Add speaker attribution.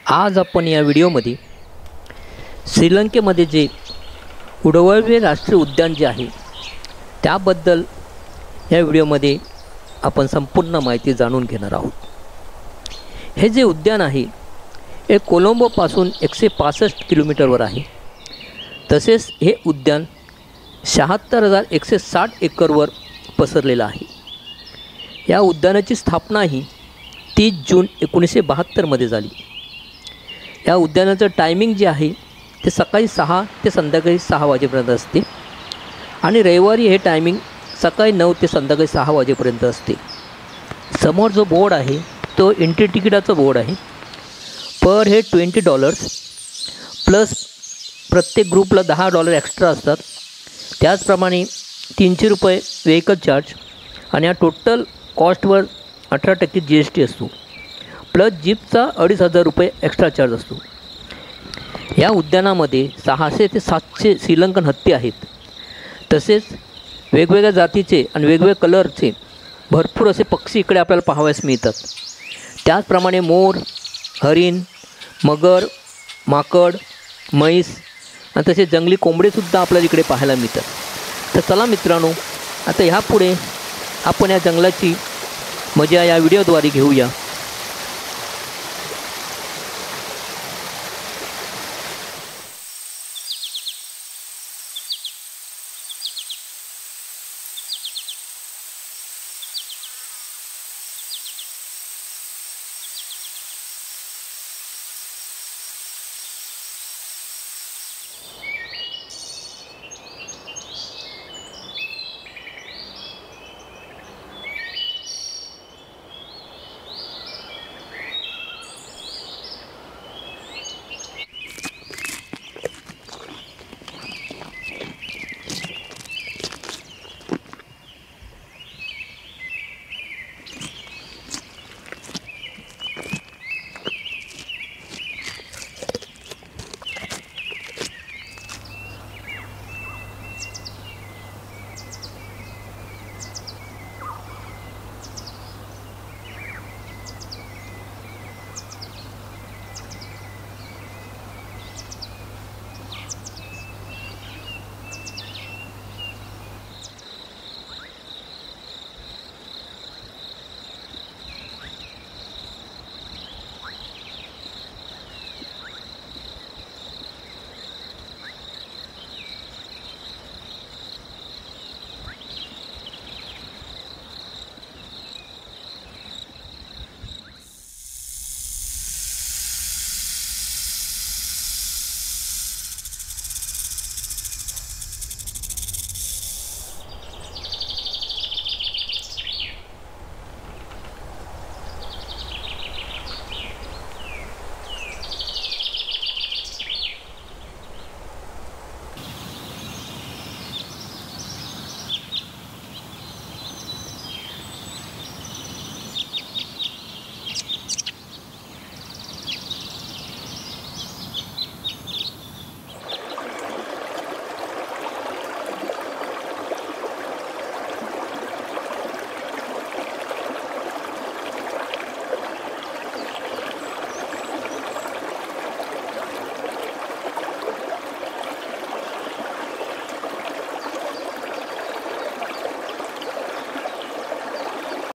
Speaker 1: आज आपण या व्हिडिओमध्ये श्रीलंकेमध्ये जे उडवळवे राष्ट्रीय उद्यान जे आहे त्याबद्दल या व्हिडिओमध्ये आपण संपूर्ण माहिती जाणून घेणार आहोत। हे जे उद्यान आहे हे कोलंबोपासून 165 किलोमीटरवर आहे। तसेच हे उद्यान 76,160 एकरवर पसरलेलं आहे। या उद्यानाची स्थापना ही 30 जून 1972 झाली। या उद्यानाचं टायमिंग जे आहे ते सकाळी 6 ते संध्याकाळी 6 वाजेपर्यंत असते आणि रविवारी हे टायमिंग सकाळी 9 ते संध्याकाळी 6 वाजेपर्यंत असते। समोर जो बोर्ड आहे तो एंट्री तिकिटाचा बोर्ड आहे। पर हेड $20 प्लस प्रत्येक ग्रुपला $10 एक्स्ट्रा असतात। त्याचप्रमाणे ₹300 व्हेकल चार्ज आणि या टोटल कॉस्टवर 18% GST असतो। प्लस जीपचा ₹2,500 एक्स्ट्रा चार्ज असतो। या उद्यानामध्ये 600 ते 700 श्रीलंकन हत्ती आहेत। तसेच वेगवेगळ्या जातीचे आणि वेगवेगळ्या कलरचे भरपूर असे पक्षी इकडे आपल्याला पाहावयास मिळतात। त्याचप्रमाणे मोर, हरिण, मगर, माकड, म्हैस आणि तसे जंगली कोंबडेसुद्धा आपल्याला इकडे पाहायला मिळतात। तर चला मित्रांनो, आता ह्यापुढे आपण या जंगलाची मजा या व्हिडिओद्वारे घेऊया।